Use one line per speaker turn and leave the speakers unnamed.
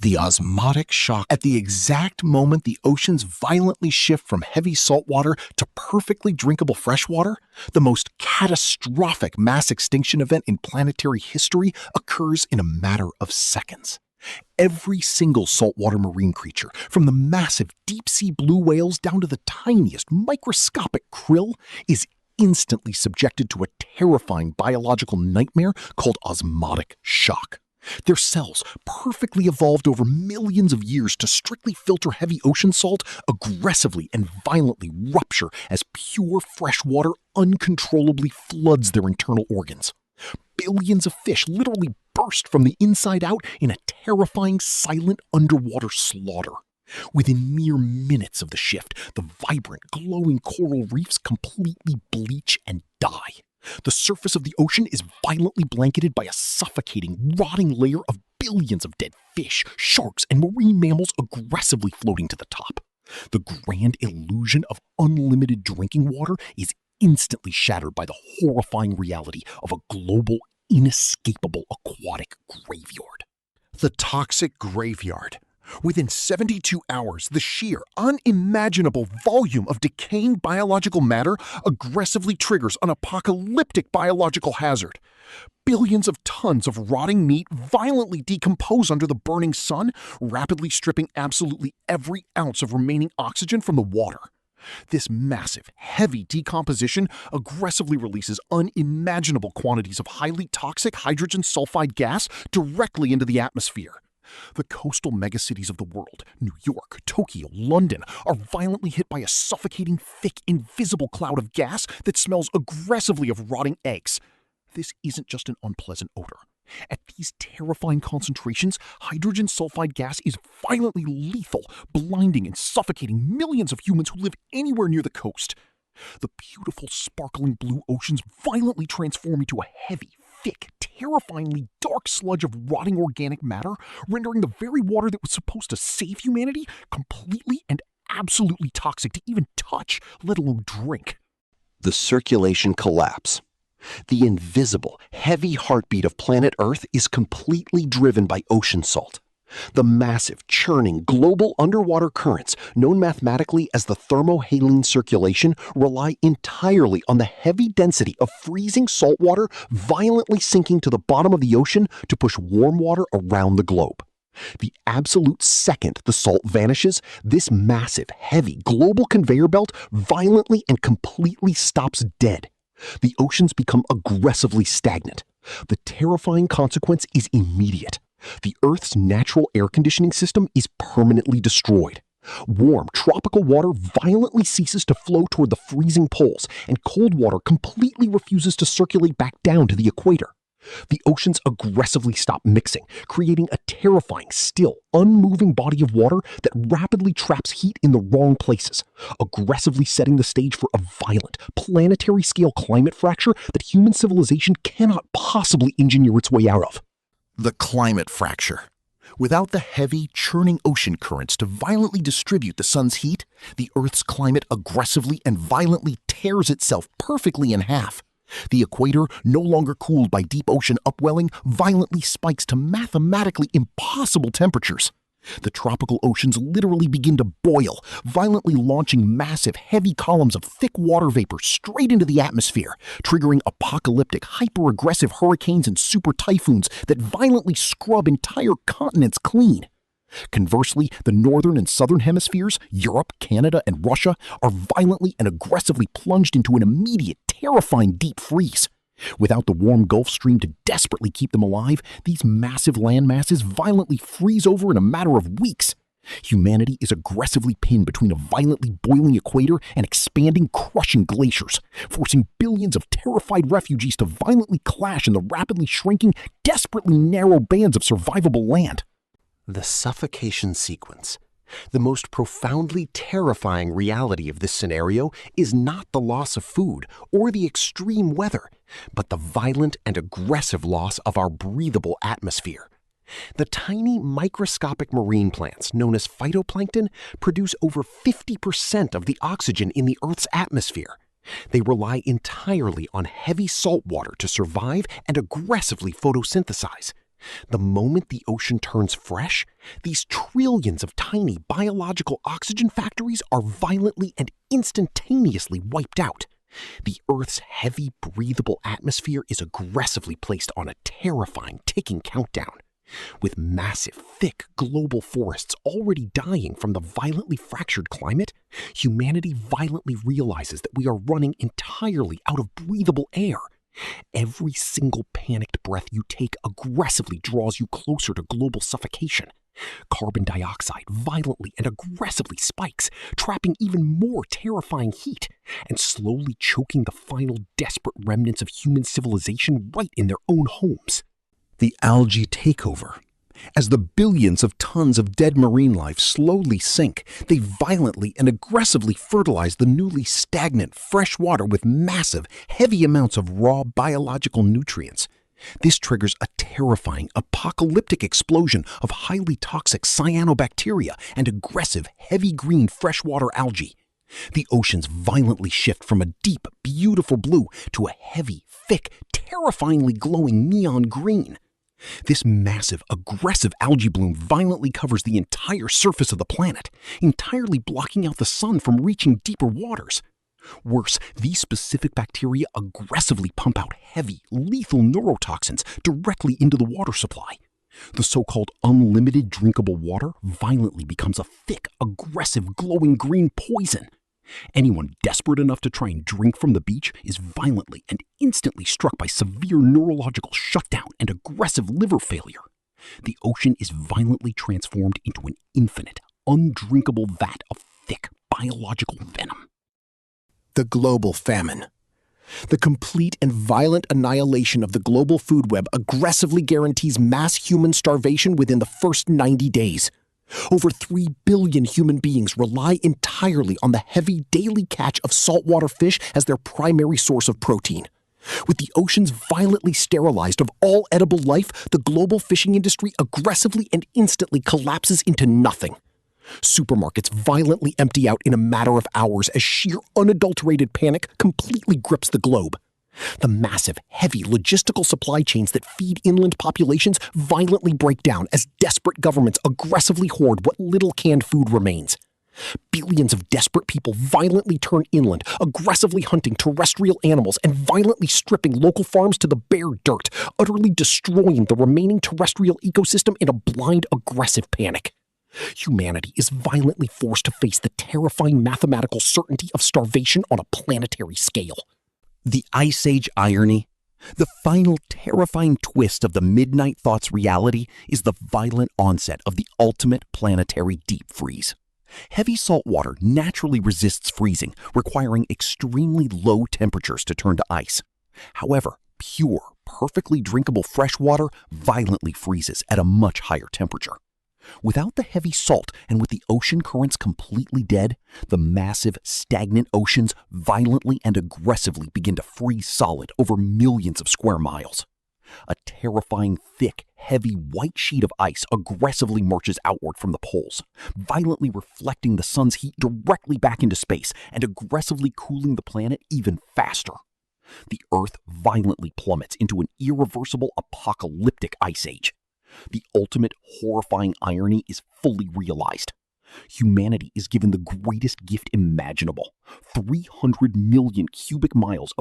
The osmotic shock. At the exact moment the oceans violently shift from heavy saltwater to perfectly drinkable freshwater, the most catastrophic mass extinction event in planetary history occurs in a matter of seconds. Every single saltwater marine creature, from the massive deep-sea blue whales down to the tiniest microscopic krill, is instantly subjected to a terrifying biological nightmare called osmotic shock. Their cells, perfectly evolved over millions of years to strictly filter heavy ocean salt, aggressively and violently rupture as pure fresh water uncontrollably floods their internal organs. Billions of fish literally burst from the inside out in a terrifying silent underwater slaughter. Within mere minutes of the shift, the vibrant, glowing coral reefs completely bleach and die. The surface of the ocean is violently blanketed by a suffocating, rotting layer of billions of dead fish, sharks, and marine mammals aggressively floating to the top. The grand illusion of unlimited drinking water is instantly shattered by the horrifying reality of a global, inescapable aquatic graveyard.
The toxic graveyard. Within 72 hours, the sheer, unimaginable volume of decaying biological matter aggressively triggers an apocalyptic biological hazard. Billions of tons of rotting meat violently decompose under the burning sun, rapidly stripping absolutely every ounce of remaining oxygen from the water. This massive, heavy decomposition aggressively releases unimaginable quantities of highly toxic hydrogen sulfide gas directly into the atmosphere. The coastal megacities of the world, New York, Tokyo, London, are violently hit by a suffocating, thick, invisible cloud of gas that smells aggressively of rotting eggs. This isn't just an unpleasant odor. At these terrifying concentrations, hydrogen sulfide gas is violently lethal, blinding and suffocating millions of humans who live anywhere near the coast. The beautiful, sparkling blue oceans violently transform into a heavy, thick, terrifyingly dark sludge of rotting organic matter, rendering the very water that was supposed to save humanity completely and absolutely toxic to even touch, let alone drink.
The circulation collapse. The invisible, heavy heartbeat of planet Earth is completely driven by ocean salt. The massive, churning, global underwater currents, known mathematically as the thermohaline circulation, rely entirely on the heavy density of freezing salt water violently sinking to the bottom of the ocean to push warm water around the globe. The absolute second the salt vanishes, this massive, heavy, global conveyor belt violently and completely stops dead. The oceans become aggressively stagnant. The terrifying consequence is immediate. The Earth's natural air conditioning system is permanently destroyed. Warm, tropical water violently ceases to flow toward the freezing poles, and cold water completely refuses to circulate back down to the equator. The oceans aggressively stop mixing, creating a terrifying, still, unmoving body of water that rapidly traps heat in the wrong places, aggressively setting the stage for a violent, planetary-scale climate fracture that human civilization cannot possibly engineer its way out of.
The climate fracture. Without the heavy, churning ocean currents to violently distribute the sun's heat, the Earth's climate aggressively and violently tears itself perfectly in half. The equator, no longer cooled by deep ocean upwelling, violently spikes to mathematically impossible temperatures. The tropical oceans literally begin to boil, violently launching massive, heavy columns of thick water vapor straight into the atmosphere, triggering apocalyptic, hyper-aggressive hurricanes and super typhoons that violently scrub entire continents clean. Conversely, the northern and southern hemispheres, Europe, Canada, and Russia, are violently and aggressively plunged into an immediate, terrifying deep freeze. Without the warm Gulf Stream to desperately keep them alive, these massive land masses violently freeze over in a matter of weeks. Humanity is aggressively pinned between a violently boiling equator and expanding, crushing glaciers, forcing billions of terrified refugees to violently clash in the rapidly shrinking, desperately narrow bands of survivable land.
The Suffocation Sequence. The most profoundly terrifying reality of this scenario is not the loss of food or the extreme weather, but the violent and aggressive loss of our breathable atmosphere. The tiny microscopic marine plants, known as phytoplankton, produce over 50% of the oxygen in the Earth's atmosphere. They rely entirely on heavy salt water to survive and aggressively photosynthesize. The moment the ocean turns fresh, these trillions of tiny biological oxygen factories are violently and instantaneously wiped out. The Earth's heavy, breathable atmosphere is aggressively placed on a terrifying ticking countdown. With massive, thick global forests already dying from the violently fractured climate, humanity violently realizes that we are running entirely out of breathable air. Every single panicked breath you take aggressively draws you closer to global suffocation. Carbon dioxide violently and aggressively spikes, trapping even more terrifying heat, and slowly choking the final desperate remnants of human civilization right in their own homes. The Algae Takeover. As the billions of tons of dead marine life slowly sink, they violently and aggressively fertilize the newly stagnant fresh water with massive, heavy amounts of raw biological nutrients. This triggers a terrifying, apocalyptic explosion of highly toxic cyanobacteria and aggressive, heavy green freshwater algae. The oceans violently shift from a deep, beautiful blue to a heavy, thick, terrifyingly glowing neon green. This massive, aggressive algae bloom violently covers the entire surface of the planet, entirely blocking out the sun from reaching deeper waters. Worse, these specific bacteria aggressively pump out heavy, lethal neurotoxins directly into the water supply. The so-called unlimited drinkable water violently becomes a thick, aggressive, glowing green poison. Anyone desperate enough to try and drink from the beach is violently and instantly struck by severe neurological shutdown and aggressive liver failure. The ocean is violently transformed into an infinite, undrinkable vat of thick biological venom.
The Global Famine. The complete and violent annihilation of the global food web aggressively guarantees mass human starvation within the first 90 days. Over 3 billion human beings rely entirely on the heavy daily catch of saltwater fish as their primary source of protein. With the oceans violently sterilized of all edible life, the global fishing industry aggressively and instantly collapses into nothing. Supermarkets violently empty out in a matter of hours as sheer unadulterated panic completely grips the globe. The massive, heavy logistical supply chains that feed inland populations violently break down as desperate governments aggressively hoard what little canned food remains. Billions of desperate people violently turn inland, aggressively hunting terrestrial animals and violently stripping local farms to the bare dirt, utterly destroying the remaining terrestrial ecosystem in a blind, aggressive panic. Humanity is violently forced to face the terrifying mathematical certainty of starvation on a planetary scale.
The Ice Age irony, the final terrifying twist of the Midnight Thoughts reality is the violent onset of the ultimate planetary deep freeze. Heavy salt water naturally resists freezing, requiring extremely low temperatures to turn to ice. However, pure, perfectly drinkable fresh water violently freezes at a much higher temperature. Without the heavy salt and with the ocean currents completely dead, the massive, stagnant oceans violently and aggressively begin to freeze solid over millions of square miles. A terrifying, thick, heavy white sheet of ice aggressively marches outward from the poles, violently reflecting the sun's heat directly back into space and aggressively cooling the planet even faster. The Earth violently plummets into an irreversible apocalyptic ice age. The ultimate horrifying irony is fully realized. Humanity is given the greatest gift imaginable: 300 million cubic miles of